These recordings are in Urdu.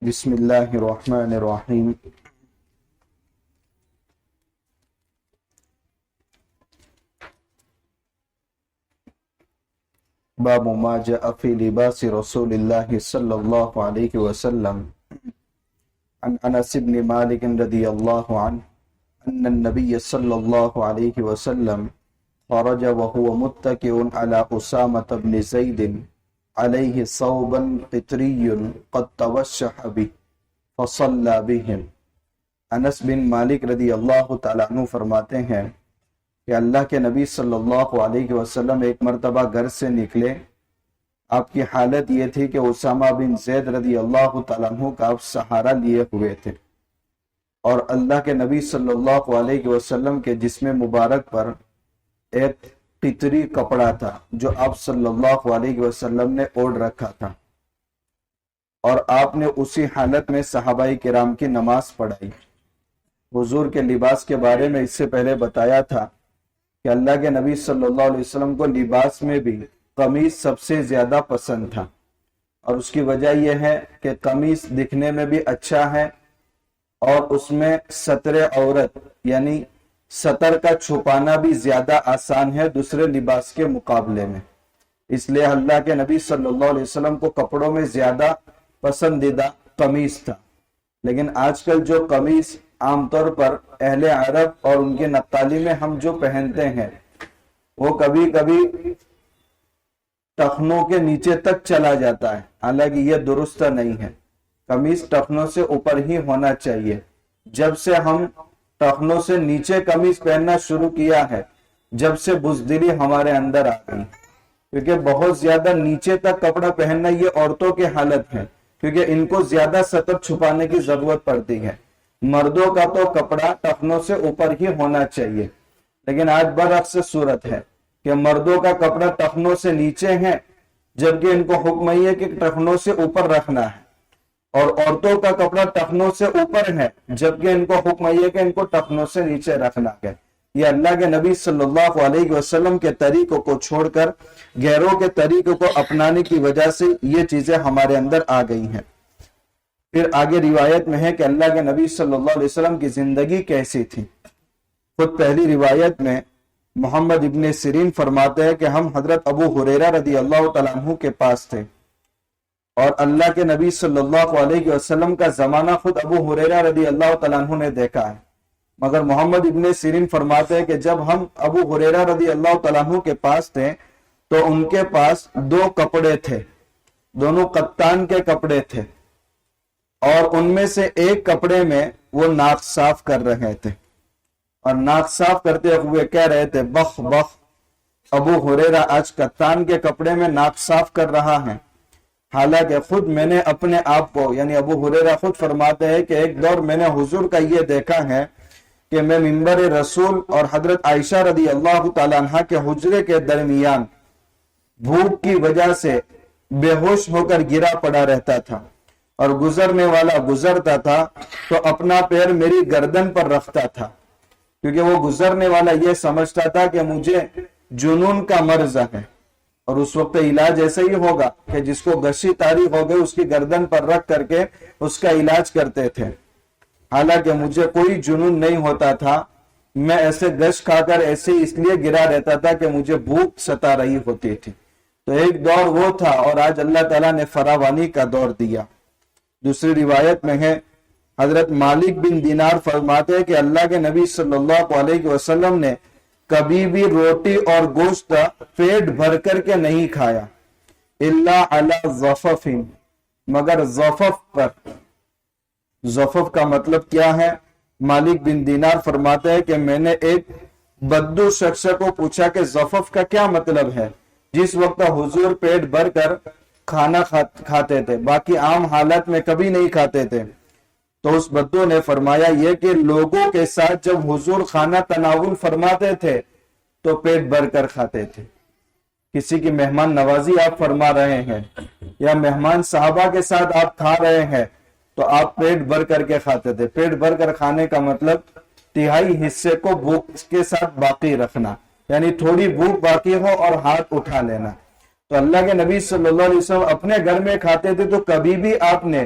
بسم اللہ الرحمن الرحیم۔ باب ما جاء فی لباس رسول اللہ صلی اللہ علیہ وسلم عن انس بن مالک رضی اللہ عنہ ان النبی صلی اللہ علیہ وسلم خرج وهو متکئ علی اسامة بن زید علیہ ثوبا قطری قد توشح به فصلى بهم۔ انس بن مالک رضی اللہ تعالیٰ عنہ فرماتے ہیں کہ اللہ کے نبی صلی اللہ علیہ وسلم ایک مرتبہ گھر سے نکلے۔ آپ کی حالت یہ تھی کہ اسامہ بن زید رضی اللہ تعالیٰ عنہ کا آپ سہارا لیے ہوئے تھے، اور اللہ کے نبی صلی اللہ علیہ وسلم کے جسم مبارک پر ایک قطری کپڑا تھا جو آپ صلی اللہ علیہ وسلم نے اوڑھ رکھا تھا، اور آپ نے اسی حالت میں صحابہ کرام کی نماز پڑھائی۔ حضور کے لباس کے بارے میں اس سے پہلے بتایا تھا کہ اللہ کے نبی صلی اللہ علیہ وسلم کو لباس میں بھی قمیص سب سے زیادہ پسند تھا، اور اس کی وجہ یہ ہے کہ قمیص دکھنے میں بھی اچھا ہے اور اس میں ستر عورت یعنی ستر کا چھپانا بھی زیادہ آسان ہے دوسرے لباس کے مقابلے میں۔ اس لیے اللہ کے نبی صلی اللہ علیہ وسلم کو کپڑوں میں زیادہ پسندیدہ قمیص تھا۔ لیکن آج کل جو قمیص عام طور پر اہل عرب اور ان کی نقالی میں ہم جو پہنتے ہیں وہ کبھی کبھی ٹخنوں کے نیچے تک چلا جاتا ہے، حالانکہ یہ درست نہیں ہے۔ قمیص ٹخنوں سے اوپر ہی ہونا چاہیے۔ جب سے ہم ٹخنوں سے نیچے قمیص پہننا شروع کیا ہے، جب سے بزدلی ہمارے اندر آ گئی، کیونکہ بہت زیادہ نیچے تک کپڑا پہننا یہ عورتوں کی حالت ہے، کیونکہ ان کو زیادہ سطر چھپانے کی ضرورت پڑتی ہے۔ مردوں کا تو کپڑا ٹخنوں سے اوپر ہی ہونا چاہیے، لیکن آج برعکس صورت ہے کہ مردوں کا کپڑا ٹخنوں سے نیچے ہے، جبکہ ان کو حکم یہ ہے کہ ٹخنوں سے اوپر رکھنا ہے، اور عورتوں کا کپڑا ٹخنوں سے اوپر ہے، جبکہ ان کو حکم یہ ہے کہ ان کو ٹخنوں سے نیچے رکھنا ہے۔ یہ اللہ کے نبی صلی اللہ علیہ وسلم کے طریقوں کو چھوڑ کر غیروں کے طریقوں کو اپنانے کی وجہ سے یہ چیزیں ہمارے اندر آ گئی ہیں۔ پھر آگے روایت میں ہے کہ اللہ کے نبی صلی اللہ علیہ وسلم کی زندگی کیسی تھی۔ خود پہلی روایت میں محمد ابن سیرین فرماتے ہیں کہ ہم حضرت ابو ہریرہ رضی اللہ تعالیٰ عنہ کے پاس تھے، اور اللہ کے نبی صلی اللہ علیہ وسلم کا زمانہ خود ابو ہریرہ رضی اللہ تعالیٰ عنہ نے دیکھا ہے، مگر محمد ابن سیرین فرماتے ہیں کہ جب ہم ابو ہریرہ رضی اللہ تعالیٰ عنہ کے پاس تھے تو ان کے پاس دو کپڑے تھے، دونوں قطان کے کپڑے تھے، اور ان میں سے ایک کپڑے میں وہ ناک صاف کر رہے تھے، اور ناک صاف کرتے ہوئے کہہ رہے تھے بخ بخ، ابو ہریرہ آج قطان کے کپڑے میں ناک صاف کر رہا ہے۔ حالانکہ خود میں نے اپنے آپ کو، یعنی ابو ہریرہ خود فرماتے ہیں کہ ایک دور میں نے حضور کا یہ دیکھا ہے کہ میں منبر رسول اور حضرت عائشہ رضی اللہ تعالیٰ عنہ کے حجرے کے درمیان بھوک کی وجہ سے بے ہوش ہو کر گرا پڑا رہتا تھا، اور گزرنے والا گزرتا تھا تو اپنا پیر میری گردن پر رکھتا تھا، کیونکہ وہ گزرنے والا یہ سمجھتا تھا کہ مجھے جنون کا مرض ہے، اور اس وقت علاج ایسے ہی ہوگا کہ جس کو غشی طاری ہو گئی اس کی گردن پر رکھ کر کے اس کا علاج کرتے تھے۔ حالانکہ مجھے کوئی جنون نہیں ہوتا تھا، میں ایسے گش کھا کر ایسے اس لیے گرا رہتا تھا کہ مجھے بھوک ستا رہی ہوتی تھی۔ تو ایک دور وہ تھا، اور آج اللہ تعالیٰ نے فراوانی کا دور دیا۔ دوسری روایت میں ہے حضرت مالک بن دینار فرماتے ہیں کہ اللہ کے نبی صلی اللہ علیہ وسلم نے کبھی بھی روٹی اور گوشت پیٹ بھر کر کے نہیں کھایا، الا علی ضفف، مگر ضفف پر۔ ضفف کا مطلب کیا ہے؟ مالک بن دینار فرماتے ہیں کہ میں نے ایک بدو شخص کو پوچھا کہ ضفف کا کیا مطلب ہے، جس وقت حضور پیٹ بھر کر کھانا کھاتے تھے، باقی عام حالت میں کبھی نہیں کھاتے تھے۔ تو اس بدو نے فرمایا یہ کہ لوگوں کے ساتھ جب حضور کھانا تناول فرماتے تھے تو پیٹ بھر کر کھاتے تھے۔ کسی کی مہمان نوازی آپ فرما رہے ہیں یا مہمان صحابہ کے ساتھ آپ کھا رہے ہیں تو آپ پیٹ بھر کر کے کھاتے تھے۔ پیٹ بھر کر کھانے کا مطلب تہائی حصے کو بھوک کے ساتھ باقی رکھنا، یعنی تھوڑی بھوک باقی ہو اور ہاتھ اٹھا لینا۔ تو اللہ کے نبی صلی اللہ علیہ وسلم اپنے گھر میں کھاتے تھے تو کبھی بھی آپ نے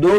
2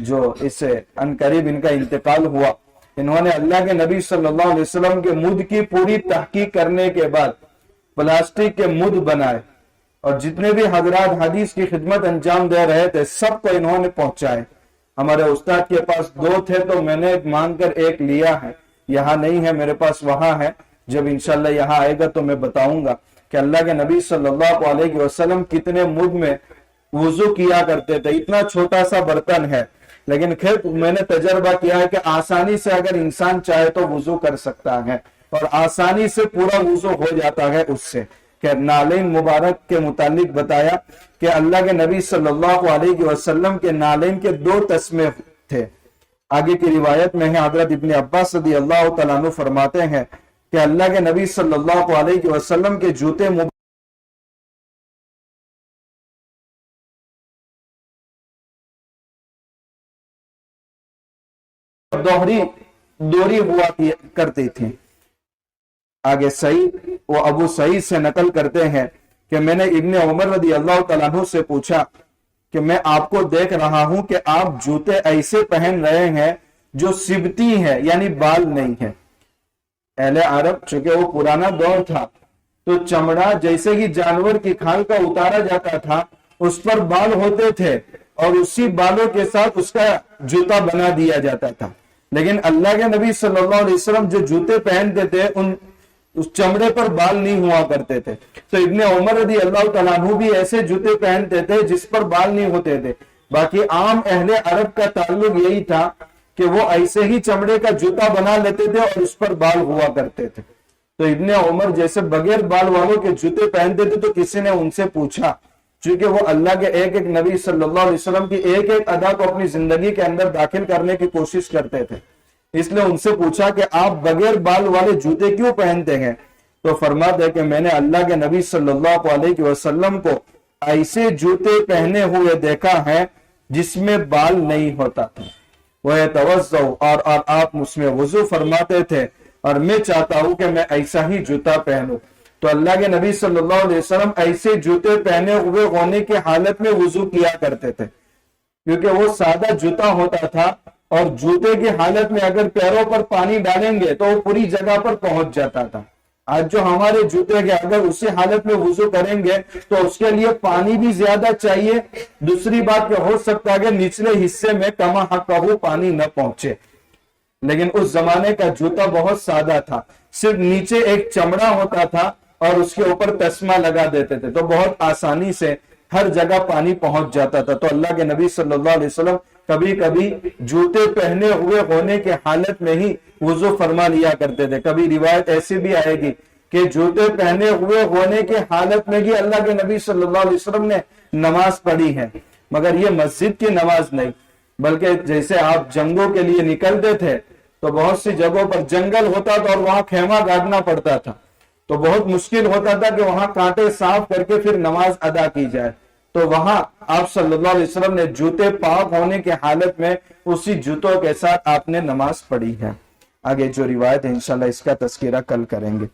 جو اس عنقریب ان کا انتقال ہوا، انہوں نے اللہ کے نبی صلی اللہ علیہ وسلم کے مد کی پوری تحقیق کرنے کے بعد پلاسٹک کے مد بنائے، اور جتنے بھی حضرات حدیث کی خدمت انجام دے رہے تھے سب کو انہوں نے پہنچائے۔ ہمارے استاد کے پاس 2 تھے تو میں نے مانگ کر ایک لیا ہے، یہاں نہیں ہے میرے پاس، وہاں ہے، جب انشاءاللہ یہاں آئے گا تو میں بتاؤں گا کہ اللہ کے نبی صلی اللہ علیہ وسلم کتنے مد میں وضو کیا کرتے تھے۔ اتنا چھوٹا سا برتن ہے، لیکن خیر میں نے تجربہ کیا ہے کہ آسانی سے اگر انسان چاہے تو وضو کر سکتا ہے، اور آسانی سے پورا وضو ہو جاتا ہے اس سے۔ کہ نالین مبارک کے متعلق بتایا کہ اللہ کے نبی صلی اللہ علیہ وسلم کے نالین کے 2 تسمے تھے۔ آگے کی روایت میں ہے، حضرت ابن عباس رضی اللہ تعالیٰ عنہ فرماتے ہیں کہ اللہ کے نبی صلی اللہ علیہ وسلم کے جوتے دوہری دوری ہوا کرتی تھی۔ آگے سعید وہ ابو سعید سے نقل کرتے ہیں کہ میں نے ابن عمر رضی اللہ تعالیٰ عنہ سے پوچھا کہ میں آپ کو دیکھ رہا ہوں کہ آپ جوتے ایسے پہن رہے ہیں جو سبتی ہے، یعنی بال نہیں ہے۔ اہل عرب چونکہ وہ پرانا دور تھا تو چمڑا جیسے ہی جانور کی کھال کا اتارا جاتا تھا اس پر بال ہوتے تھے، اور اسی بالوں کے ساتھ اس کا جوتا بنا دیا جاتا تھا۔ لیکن اللہ کے نبی صلی اللہ علیہ وسلم جو جوتے پہنتے تھے اس چمڑے پر بال نہیں ہوا کرتے تھے۔ تو ابن عمر رضی اللہ تعالیٰ عنہ بھی ایسے جوتے پہنتے تھے جس پر بال نہیں ہوتے تھے۔ باقی عام اہل عرب کا تعلق یہی تھا کہ وہ ایسے ہی چمڑے کا جوتا بنا لیتے تھے اور اس پر بال ہوا کرتے تھے۔ تو ابن عمر جیسے بغیر بال والوں کے جوتے پہنتے تھے تو کسی نے ان سے پوچھا، چونکہ وہ اللہ کے ایک ایک نبی صلی اللہ علیہ وسلم کی ایک ایک ادا کو اپنی زندگی کے اندر داخل کرنے کی کوشش کرتے تھے، اس لیے ان سے پوچھا کہ آپ بغیر بال والے جوتے کیوں پہنتے ہیں؟ تو فرماتے کہ میں نے اللہ کے نبی صلی اللہ علیہ وسلم کو ایسے جوتے پہنے ہوئے دیکھا ہے جس میں بال نہیں ہوتا تھا، وہ توضؤ اور آپ اس میں وضو فرماتے تھے، اور میں چاہتا ہوں کہ میں ایسا ہی جوتا پہنوں۔ تو اللہ کے نبی صلی اللہ علیہ وسلم ایسے جوتے پہنے ہوئے ہونے کی حالت میں وضو کیا کرتے تھے، کیونکہ وہ سادہ جوتا ہوتا تھا، اور جوتے کی حالت میں اگر پیروں پر پانی ڈالیں گے تو وہ پوری جگہ پر پہنچ جاتا تھا۔ آج جو ہمارے جوتے کے اگر اسی حالت میں وضو کریں گے تو اس کے لیے پانی بھی زیادہ چاہیے، دوسری بات کہ ہو سکتا ہے کہ نچلے حصے میں کما حقہ پانی نہ پہنچے۔ لیکن اس زمانے کا جوتا بہت سادہ تھا، صرف نیچے ایک چمڑا ہوتا تھا اور اس کے اوپر تسمہ لگا دیتے تھے، تو بہت آسانی سے ہر جگہ پانی پہنچ جاتا تھا۔ تو اللہ کے نبی صلی اللہ علیہ وسلم کبھی کبھی جوتے پہنے ہوئے ہونے کے حالت میں ہی وضو فرما لیا کرتے تھے۔ کبھی روایت ایسی بھی آئے گی کہ جوتے پہنے ہوئے ہونے کے حالت میں ہی اللہ کے نبی صلی اللہ علیہ وسلم نے نماز پڑھی ہے، مگر یہ مسجد کی نماز نہیں، بلکہ جیسے آپ جنگوں کے لیے نکلتے تھے تو بہت سی جگہوں پر جنگل ہوتا تھا اور وہاں خیمہ گاڑنا پڑتا تھا، تو بہت مشکل ہوتا تھا کہ وہاں کانٹے صاف کر کے پھر نماز ادا کی جائے، تو وہاں آپ صلی اللہ علیہ وسلم نے جوتے پاک ہونے کی حالت میں اسی جوتوں کے ساتھ آپ نے نماز پڑھی ہے۔ آگے جو روایت ہے انشاءاللہ اس کا تذکرہ کل کریں گے۔